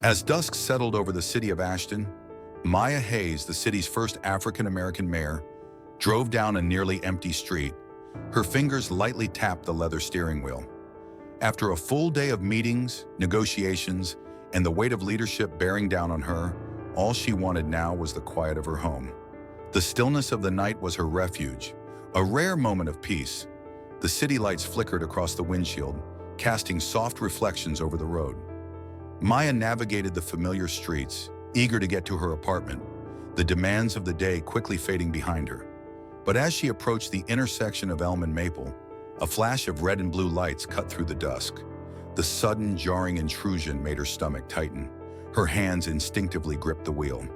As dusk settled over the city of Ashton, Maya Hayes, the city's first African-American mayor, drove down a nearly empty street. Her fingers lightly tapped the leather steering wheel. After a full day of meetings, negotiations, and the weight of leadership bearing down on her, all she wanted now was the quiet of her home. The stillness of the night was her refuge, a rare moment of peace. The city lights flickered across the windshield, casting soft reflections over the road. Maya navigated the familiar streets, eager to get to her apartment, the demands of the day quickly fading behind her. But as she approached the intersection of Elm and Maple, a flash of red and blue lights cut through the dusk. The sudden, jarring intrusion made her stomach tighten. Her hands instinctively gripped the wheel.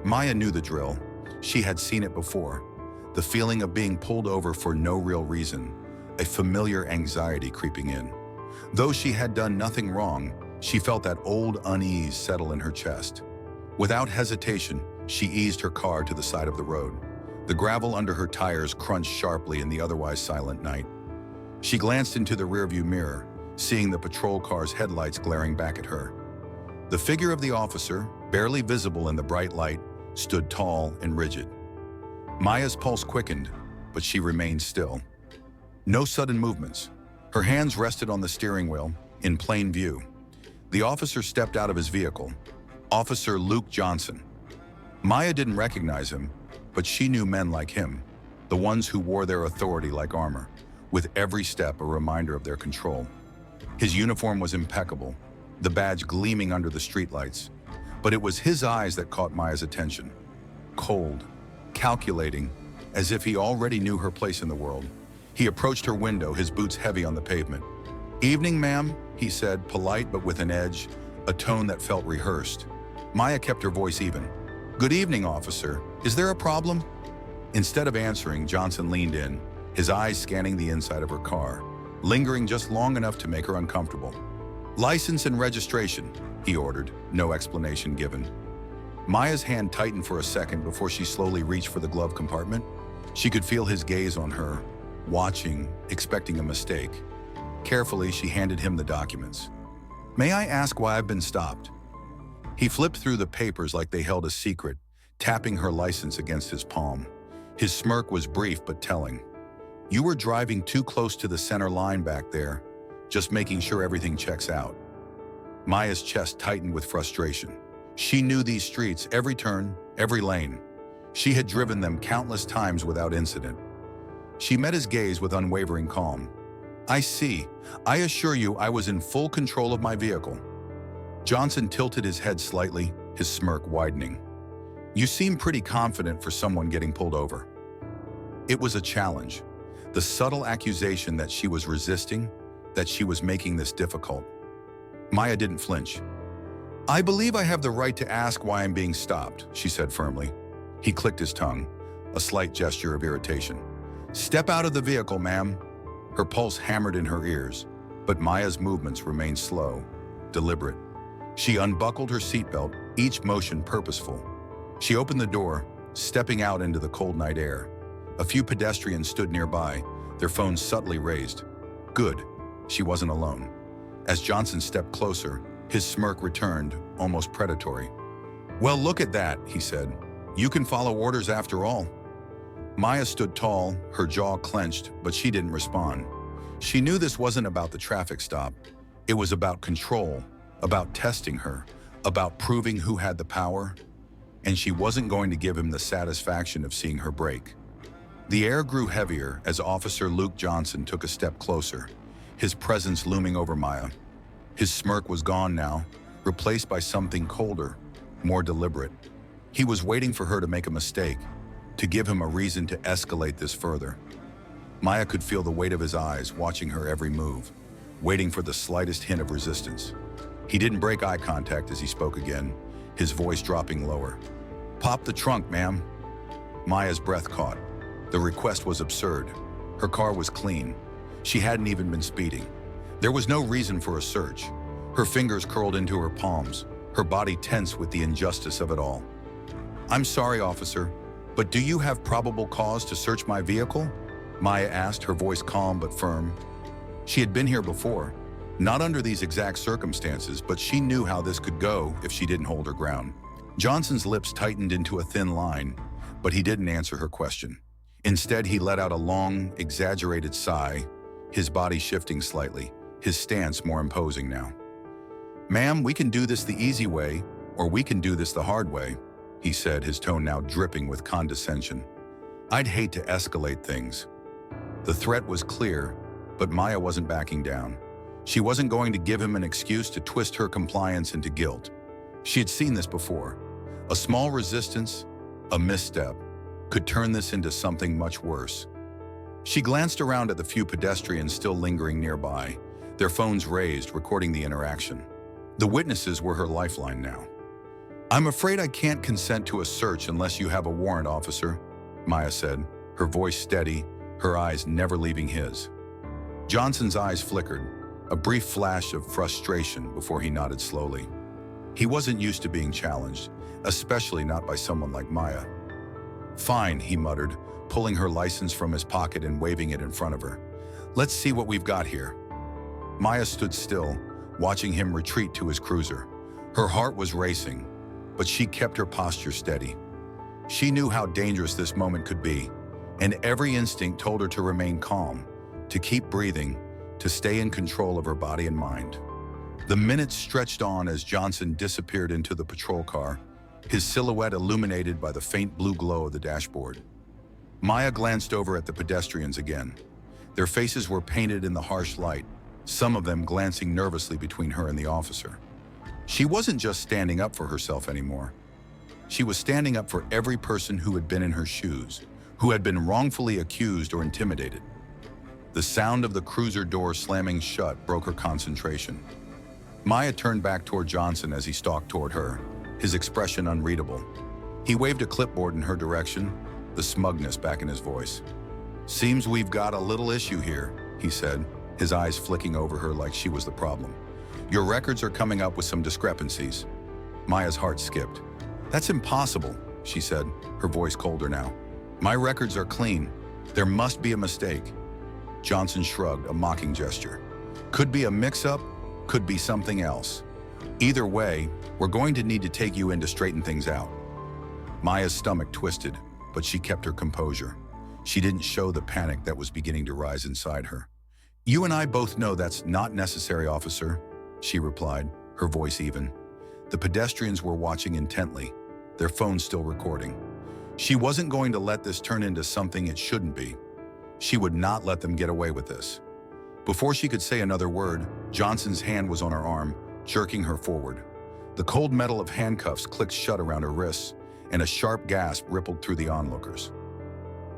Maya knew the drill. She had seen it before. The feeling of being pulled over for no real reason, a familiar anxiety creeping in. Though she had done nothing wrong, she felt that old unease settle in her chest. Without hesitation, she eased her car to the side of the road. The gravel under her tires crunched sharply in the otherwise silent night. She glanced into the rearview mirror, seeing the patrol car's headlights glaring back at her. The figure of the officer, barely visible in the bright light, stood tall and rigid. Maya's pulse quickened, but she remained still. No sudden movements. Her hands rested on the steering wheel, in plain view. The officer stepped out of his vehicle. Officer Luke Johnson. Maya didn't recognize him, but she knew men like him, the ones who wore their authority like armor, with every step a reminder of their control. His uniform was impeccable, the badge gleaming under the streetlights, but it was his eyes that caught Maya's attention. Cold, calculating, as if he already knew her place in the world. He approached her window, his boots heavy on the pavement. "Evening, ma'am," he said, polite but with an edge, a tone that felt rehearsed. Maya kept her voice even. "Good evening, officer. Is there a problem?" Instead of answering, Johnson leaned in, his eyes scanning the inside of her car, lingering just long enough to make her uncomfortable. "License and registration," he ordered, no explanation given. Maya's hand tightened for a second before she slowly reached for the glove compartment. She could feel his gaze on her, watching, expecting a mistake. Carefully, she handed him the documents. "May I ask why I've been stopped?" He flipped through the papers like they held a secret, tapping her license against his palm. His smirk was brief but telling. "You were driving too close to the center line back there, just making sure everything checks out." Maya's chest tightened with frustration. She knew these streets, every turn, every lane. She had driven them countless times without incident. She met his gaze with unwavering calm. "I see. I assure you I was in full control of my vehicle." Johnson tilted his head slightly, his smirk widening. "You seem pretty confident for someone getting pulled over." It was a challenge. The subtle accusation that she was resisting, that she was making this difficult. Maya didn't flinch. "I believe I have the right to ask why I'm being stopped," she said firmly. He clicked his tongue, a slight gesture of irritation. "Step out of the vehicle, ma'am." Her pulse hammered in her ears, but Maya's movements remained slow, deliberate. She unbuckled her seatbelt, each motion purposeful. She opened the door, stepping out into the cold night air. A few pedestrians stood nearby, their phones subtly raised. Good, she wasn't alone. As Johnson stepped closer, his smirk returned, almost predatory. "Well, look at that," he said. "You can follow orders after all." Maya stood tall, her jaw clenched, but she didn't respond. She knew this wasn't about the traffic stop. It was about control, about testing her, about proving who had the power, and she wasn't going to give him the satisfaction of seeing her break. The air grew heavier as Officer Luke Johnson took a step closer, his presence looming over Maya. His smirk was gone now, replaced by something colder, more deliberate. He was waiting for her to make a mistake, to give him a reason to escalate this further. Maya could feel the weight of his eyes, watching her every move, waiting for the slightest hint of resistance. He didn't break eye contact as he spoke again, his voice dropping lower. "Pop the trunk, ma'am." Maya's breath caught. The request was absurd. Her car was clean. She hadn't even been speeding. There was no reason for a search. Her fingers curled into her palms, her body tense with the injustice of it all. "I'm sorry, officer, but do you have probable cause to search my vehicle?" Maya asked, her voice calm but firm. She had been here before. Not under these exact circumstances, but she knew how this could go if she didn't hold her ground. Johnson's lips tightened into a thin line, but he didn't answer her question. Instead, he let out a long, exaggerated sigh, his body shifting slightly, his stance more imposing now. "Ma'am, we can do this the easy way, or we can do this the hard way," he said, his tone now dripping with condescension. "I'd hate to escalate things." The threat was clear, but Maya wasn't backing down. She wasn't going to give him an excuse to twist her compliance into guilt. She had seen this before. A small resistance, a misstep, could turn this into something much worse. She glanced around at the few pedestrians still lingering nearby, their phones raised, recording the interaction. The witnesses were her lifeline now. "I'm afraid I can't consent to a search unless you have a warrant, officer," Maya said, her voice steady, her eyes never leaving his. Johnson's eyes flickered, a brief flash of frustration before he nodded slowly. He wasn't used to being challenged, especially not by someone like Maya. "Fine," he muttered, pulling her license from his pocket and waving it in front of her. "Let's see what we've got here." Maya stood still, watching him retreat to his cruiser. Her heart was racing, but she kept her posture steady. She knew how dangerous this moment could be, and every instinct told her to remain calm, to keep breathing, to stay in control of her body and mind. The minutes stretched on as Johnson disappeared into the patrol car, his silhouette illuminated by the faint blue glow of the dashboard. Maya glanced over at the pedestrians again. Their faces were painted in the harsh light, some of them glancing nervously between her and the officer. She wasn't just standing up for herself anymore. She was standing up for every person who had been in her shoes, who had been wrongfully accused or intimidated. The sound of the cruiser door slamming shut broke her concentration. Maya turned back toward Johnson as he stalked toward her, his expression unreadable. He waved a clipboard in her direction, the smugness back in his voice. "Seems we've got a little issue here," he said, his eyes flicking over her like she was the problem. "Your records are coming up with some discrepancies." Maya's heart skipped. "That's impossible," she said, her voice colder now. "My records are clean. There must be a mistake." Johnson shrugged, a mocking gesture. "Could be a mix-up, could be something else. Either way, we're going to need to take you in to straighten things out." Maya's stomach twisted, but she kept her composure. She didn't show the panic that was beginning to rise inside her. "You and I both know that's not necessary, officer," she replied, her voice even. The pedestrians were watching intently, their phones still recording. She wasn't going to let this turn into something it shouldn't be. She would not let them get away with this. Before she could say another word, Johnson's hand was on her arm, jerking her forward. The cold metal of handcuffs clicked shut around her wrists, and a sharp gasp rippled through the onlookers.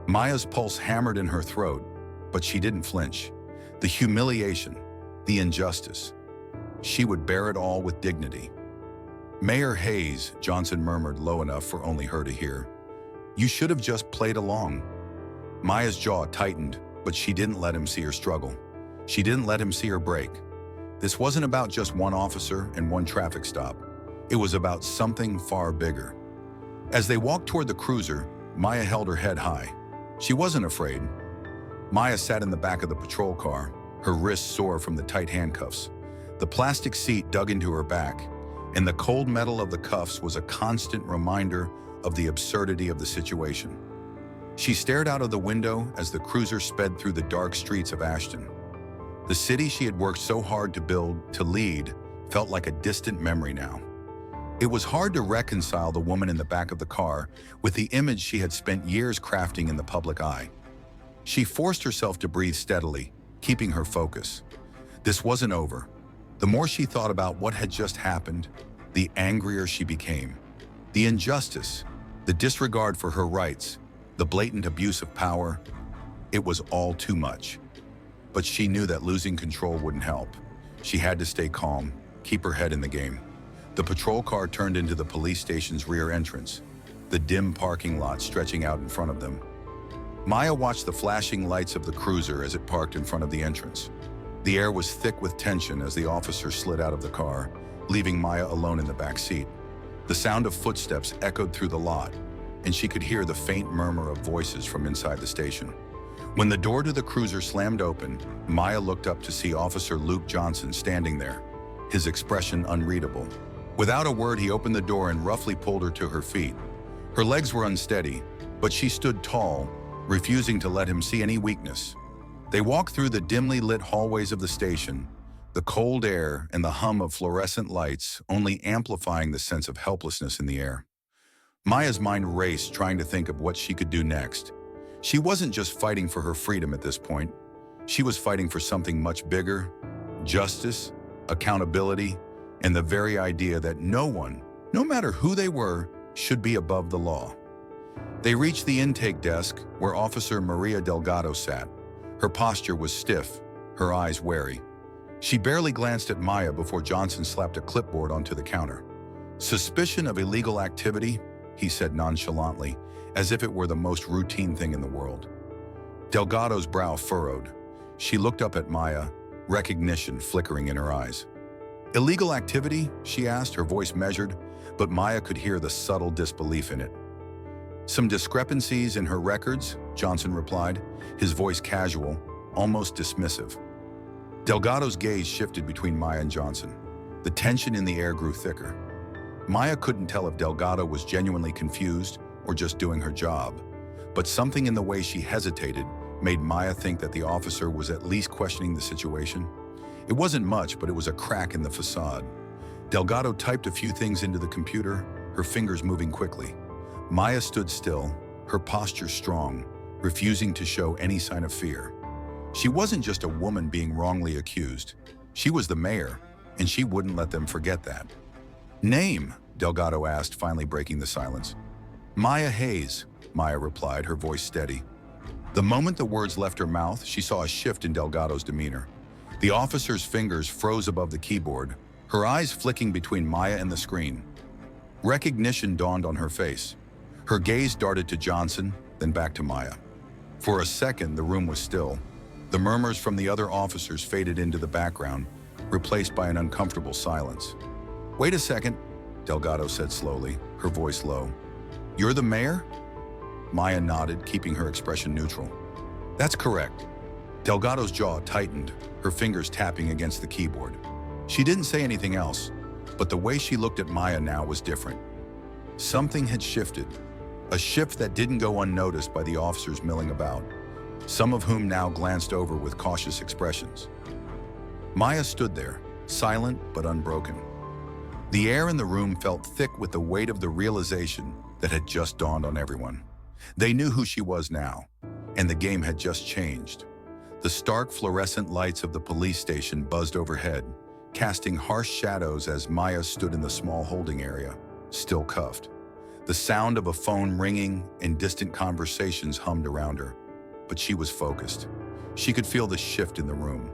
Maya's pulse hammered in her throat, but she didn't flinch. The humiliation, the injustice. She would bear it all with dignity. "Mayor Hayes," Johnson murmured low enough for only her to hear. "You should have just played along." Maya's jaw tightened, but she didn't let him see her struggle. She didn't let him see her break. This wasn't about just one officer and one traffic stop. It was about something far bigger. As they walked toward the cruiser, Maya held her head high. She wasn't afraid. Maya sat in the back of the patrol car, her wrists sore from the tight handcuffs. The plastic seat dug into her back, and the cold metal of the cuffs was a constant reminder of the absurdity of the situation. She stared out of the window as the cruiser sped through the dark streets of Ashton. The city she had worked so hard to build, to lead, felt like a distant memory now. It was hard to reconcile the woman in the back of the car with the image she had spent years crafting in the public eye. She forced herself to breathe steadily, keeping her focus. This wasn't over. The more she thought about what had just happened, the angrier she became. The injustice, the disregard for her rights, the blatant abuse of power, it was all too much. But she knew that losing control wouldn't help. She had to stay calm, keep her head in the game. The patrol car turned into the police station's rear entrance, the dim parking lot stretching out in front of them. Maya watched the flashing lights of the cruiser as it parked in front of the entrance. The air was thick with tension as the officer slid out of the car, leaving Maya alone in the back seat. The sound of footsteps echoed through the lot, and she could hear the faint murmur of voices from inside the station. When the door to the cruiser slammed open, Maya looked up to see Officer Luke Johnson standing there, his expression unreadable. Without a word, he opened the door and roughly pulled her to her feet. Her legs were unsteady, but she stood tall, refusing to let him see any weakness. They walked through the dimly lit hallways of the station, the cold air and the hum of fluorescent lights only amplifying the sense of helplessness in the air. Maya's mind raced, trying to think of what she could do next. She wasn't just fighting for her freedom at this point. She was fighting for something much bigger: justice, accountability, and the very idea that no one, no matter who they were, should be above the law. They reached the intake desk, where Officer Maria Delgado sat. Her posture was stiff, her eyes wary. She barely glanced at Maya before Johnson slapped a clipboard onto the counter. "Suspicion of illegal activity," he said nonchalantly, as if it were the most routine thing in the world. Delgado's brow furrowed. She looked up at Maya, recognition flickering in her eyes. "Illegal activity?" she asked, her voice measured, but Maya could hear the subtle disbelief in it. "Some discrepancies in her records," Johnson replied, his voice casual, almost dismissive. Delgado's gaze shifted between Maya and Johnson. The tension in the air grew thicker. Maya couldn't tell if Delgado was genuinely confused or just doing her job, but something in the way she hesitated made Maya think that the officer was at least questioning the situation. It wasn't much, but it was a crack in the facade. Delgado typed a few things into the computer, her fingers moving quickly. Maya stood still, her posture strong, refusing to show any sign of fear. She wasn't just a woman being wrongly accused. She was the mayor, and she wouldn't let them forget that. "Name?" Delgado asked, finally breaking the silence. "Maya Hayes," Maya replied, her voice steady. The moment the words left her mouth, she saw a shift in Delgado's demeanor. The officer's fingers froze above the keyboard, her eyes flicking between Maya and the screen. Recognition dawned on her face. Her gaze darted to Johnson, then back to Maya. For a second, the room was still. The murmurs from the other officers faded into the background, replaced by an uncomfortable silence. "Wait a second," Delgado said slowly, her voice low. "You're the mayor?" Maya nodded, keeping her expression neutral. "That's correct." Delgado's jaw tightened, her fingers tapping against the keyboard. She didn't say anything else, but the way she looked at Maya now was different. Something had shifted, a shift that didn't go unnoticed by the officers milling about, some of whom now glanced over with cautious expressions. Maya stood there, silent but unbroken. The air in the room felt thick with the weight of the realization that had just dawned on everyone. They knew who she was now, and the game had just changed. The stark fluorescent lights of the police station buzzed overhead, casting harsh shadows as Maya stood in the small holding area, still cuffed. The sound of a phone ringing and distant conversations hummed around her, but she was focused. She could feel the shift in the room.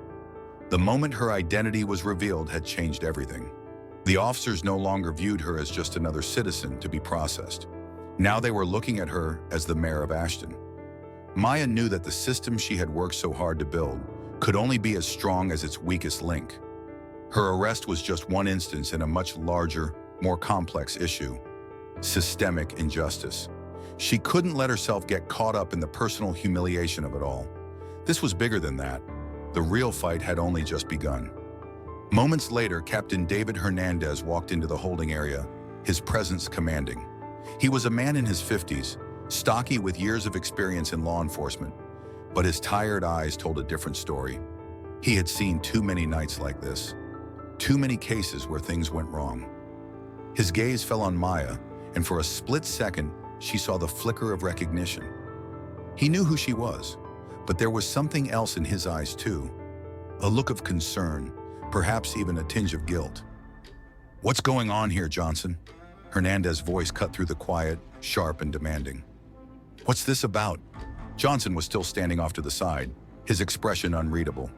The moment her identity was revealed had changed everything. The officers no longer viewed her as just another citizen to be processed. Now they were looking at her as the mayor of Ashton. Maya knew that the system she had worked so hard to build could only be as strong as its weakest link. Her arrest was just one instance in a much larger, more complex issue: systemic injustice. She couldn't let herself get caught up in the personal humiliation of it all. This was bigger than that. The real fight had only just begun. Moments later, Captain David Hernandez walked into the holding area, his presence commanding. He was a man in his 50s, stocky with years of experience in law enforcement, but his tired eyes told a different story. He had seen too many nights like this, too many cases where things went wrong. His gaze fell on Maya, and for a split second, she saw the flicker of recognition. He knew who she was, but there was something else in his eyes too, a look of concern, perhaps even a tinge of guilt. "What's going on here, Johnson?" Hernandez's voice cut through the quiet, sharp and demanding. "What's this about?" Johnson was still standing off to the side, his expression unreadable.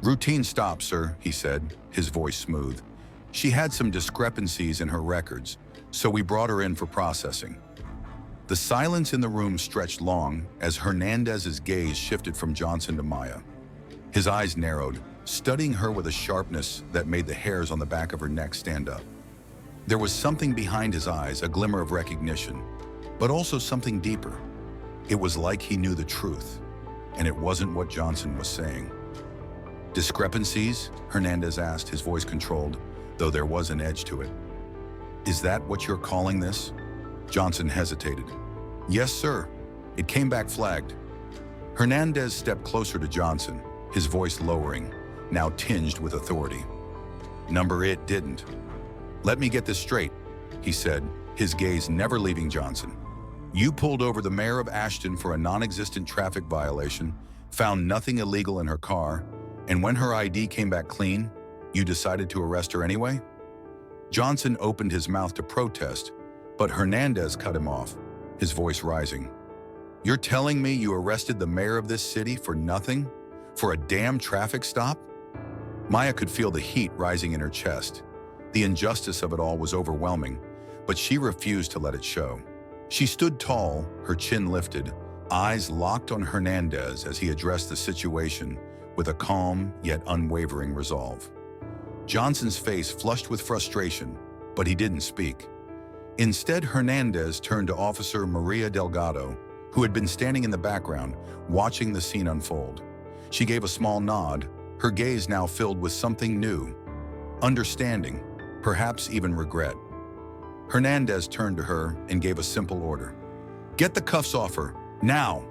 "Routine stop, sir," he said, his voice smooth. "She had some discrepancies in her records, so we brought her in for processing." The silence in the room stretched long as Hernandez's gaze shifted from Johnson to Maya. His eyes narrowed, studying her with a sharpness that made the hairs on the back of her neck stand up. There was something behind his eyes, a glimmer of recognition, but also something deeper. It was like he knew the truth. and it wasn't what Johnson was saying. Discrepancies? Hernandez asked, his voice controlled, though there was an edge to it. Is that what you're calling this? Johnson hesitated. Yes, sir. It came back flagged. Hernandez stepped closer to Johnson, his voice lowering, now tinged with authority. Number it didn't. Let me get this straight, he said, his gaze never leaving Johnson. You pulled over the mayor of Ashton for a non-existent traffic violation, found nothing illegal in her car, and when her ID came back clean, you decided to arrest her anyway? Johnson opened his mouth to protest, but Hernandez cut him off, his voice rising. You're telling me you arrested the mayor of this city for nothing? For a damn traffic stop? Maya could feel the heat rising in her chest. The injustice of it all was overwhelming, but she refused to let it show. She stood tall, her chin lifted, eyes locked on Hernandez as he addressed the situation with a calm yet unwavering resolve. Johnson's face flushed with frustration, but he didn't speak. Instead, Hernandez turned to Officer Maria Delgado, who had been standing in the background, watching the scene unfold. She gave a small nod, her gaze now filled with something new, understanding, perhaps even regret. Hernandez turned to her and gave a simple order. Get the cuffs off her, now!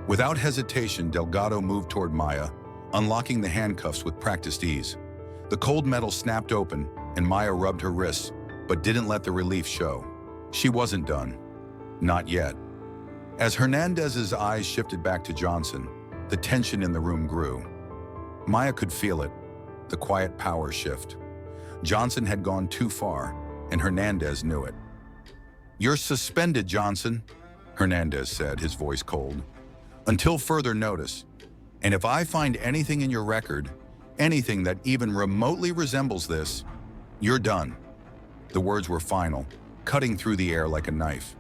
Without hesitation, Delgado moved toward Maya, unlocking the handcuffs with practiced ease. The cold metal snapped open, and Maya rubbed her wrists, but didn't let the relief show. She wasn't done. Not yet. As Hernandez's eyes shifted back to Johnson, the tension in the room grew. Maya could feel it, the quiet power shift. Johnson had gone too far, and Hernandez knew it. You're suspended, Johnson, Hernandez said, his voice cold. Until further notice. And if I find anything in your record, anything that even remotely resembles this, you're done. The words were final, cutting through the air like a knife.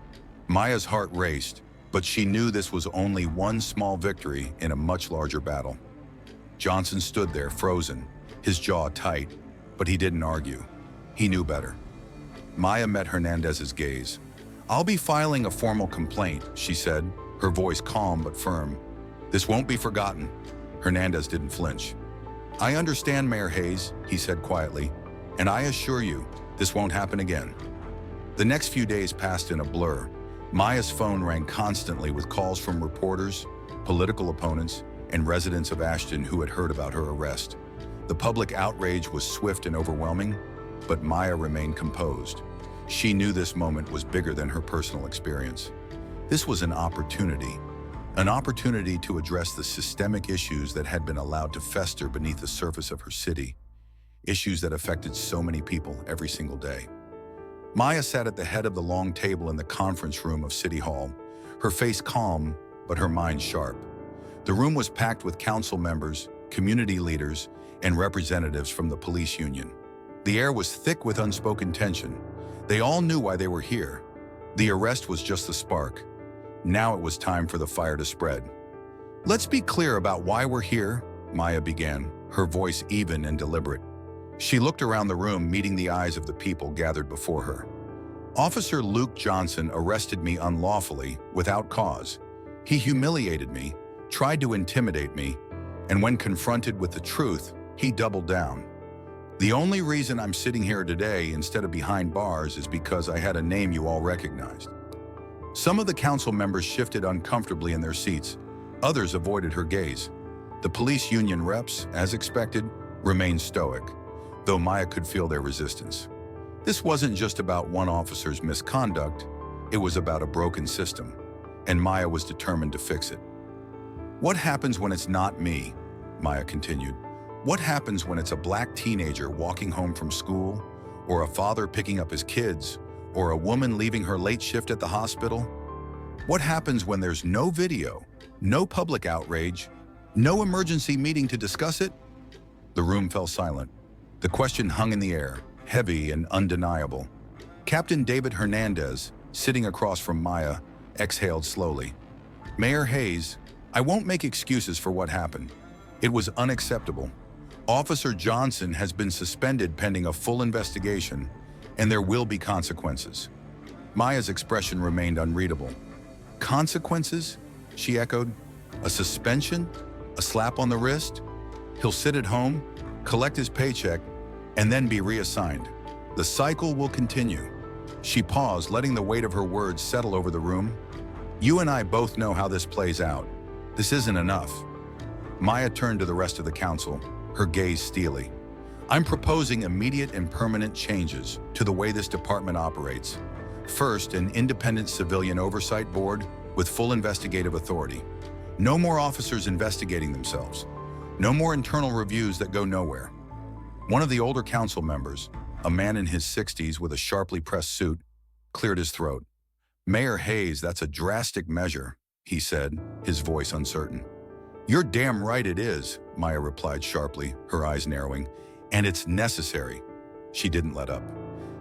Maya's heart raced, but she knew this was only one small victory in a much larger battle. Johnson stood there, frozen, his jaw tight, but he didn't argue. He knew better. Maya met Hernandez's gaze. I'll be filing a formal complaint, she said, her voice calm but firm. This won't be forgotten. Hernandez didn't flinch. I understand, Mayor Hayes, he said quietly, and I assure you, this won't happen again. The next few days passed in a blur. Maya's phone rang constantly with calls from reporters, political opponents, and residents of Ashton who had heard about her arrest. The public outrage was swift and overwhelming, but Maya remained composed. She knew this moment was bigger than her personal experience. This was an opportunity to address the systemic issues that had been allowed to fester beneath the surface of her city, issues that affected so many people every single day. Maya sat at the head of the long table in the conference room of City Hall, her face calm, but her mind sharp. The room was packed with council members, community leaders, and representatives from the police union. The air was thick with unspoken tension. They all knew why they were here. The arrest was just the spark. Now it was time for the fire to spread. Let's be clear about why we're here, Maya began, her voice even and deliberate. She looked around the room, meeting the eyes of the people gathered before her. Officer Luke Johnson arrested me unlawfully, without cause. He humiliated me, tried to intimidate me, and when confronted with the truth, he doubled down. The only reason I'm sitting here today instead of behind bars is because I had a name you all recognized. Some of the council members shifted uncomfortably in their seats. Others avoided her gaze. The police union reps, as expected, remained stoic, though Maya could feel their resistance. This wasn't just about one officer's misconduct, it was about a broken system, and Maya was determined to fix it. What happens when it's not me? Maya continued. What happens when it's a black teenager walking home from school, or a father picking up his kids, or a woman leaving her late shift at the hospital? What happens when there's no video, no public outrage, no emergency meeting to discuss it? The room fell silent. The question hung in the air, heavy and undeniable. Captain David Hernandez, sitting across from Maya, exhaled slowly. Mayor Hayes, I won't make excuses for what happened. It was unacceptable. Officer Johnson has been suspended pending a full investigation, and there will be consequences. Maya's expression remained unreadable. Consequences? She echoed. A suspension? A slap on the wrist? He'll sit at home, collect his paycheck, and then be reassigned. The cycle will continue. She paused, letting the weight of her words settle over the room. You and I both know how this plays out. This isn't enough. Maya turned to the rest of the council, her gaze steely. I'm proposing immediate and permanent changes to the way this department operates. First, an independent civilian oversight board with full investigative authority. No more officers investigating themselves. No more internal reviews that go nowhere. One of the older council members, a man in his 60s with a sharply pressed suit, cleared his throat. Mayor Hayes, that's a drastic measure, he said, his voice uncertain. You're damn right it is, Maya replied sharply, her eyes narrowing. And it's necessary. She didn't let up.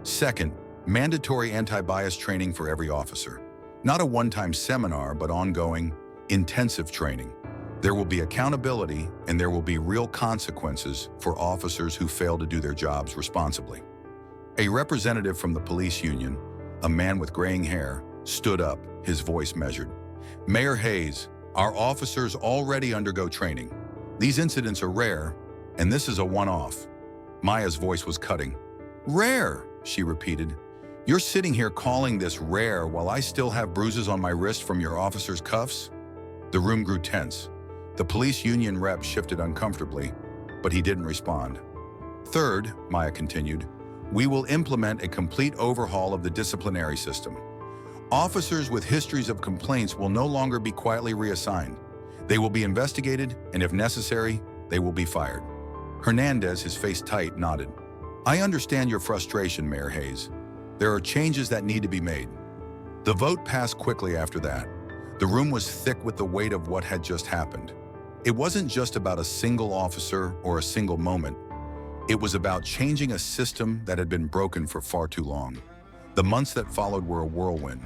Second, mandatory anti-bias training for every officer. Not a one-time seminar, but ongoing, intensive training. There will be accountability and there will be real consequences for officers who fail to do their jobs responsibly. A representative from the police union, a man with graying hair, stood up, his voice measured. Mayor Hayes, our officers already undergo training. These incidents are rare, and this is a one-off. Maya's voice was cutting. Rare, she repeated. You're sitting here calling this rare while I still have bruises on my wrist from your officer's cuffs? The room grew tense. The police union rep shifted uncomfortably, but he didn't respond. Third, Maya continued, we will implement a complete overhaul of the disciplinary system. Officers with histories of complaints will no longer be quietly reassigned. They will be investigated, and if necessary, they will be fired. Hernandez, his face tight, nodded. I understand your frustration, Mayor Hayes. There are changes that need to be made. The vote passed quickly after that. The room was thick with the weight of what had just happened. It wasn't just about a single officer or a single moment. It was about changing a system that had been broken for far too long. The months that followed were a whirlwind.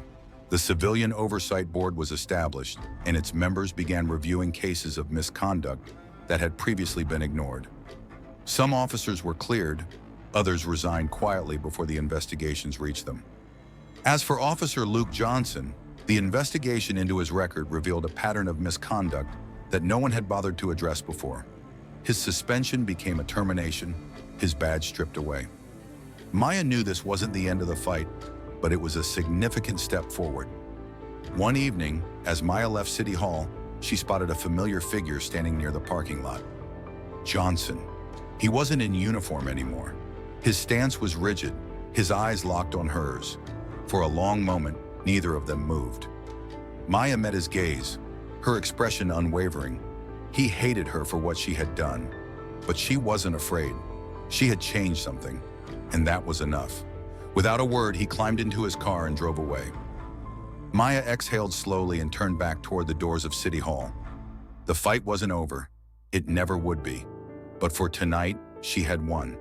The Civilian Oversight Board was established, and its members began reviewing cases of misconduct that had previously been ignored. Some officers were cleared, others resigned quietly before the investigations reached them. As for Officer Luke Johnson, the investigation into his record revealed a pattern of misconduct that no one had bothered to address before. His suspension became a termination, his badge stripped away. Maya knew this wasn't the end of the fight, but it was a significant step forward. One evening, as Maya left City Hall, she spotted a familiar figure standing near the parking lot. Johnson. He wasn't in uniform anymore. His stance was rigid, his eyes locked on hers. For a long moment, neither of them moved. Maya met his gaze, her expression unwavering. He hated her for what she had done, but she wasn't afraid. She had changed something, and that was enough. Without a word, he climbed into his car and drove away. Maya exhaled slowly and turned back toward the doors of City Hall. The fight wasn't over. It never would be. But for tonight, she had won.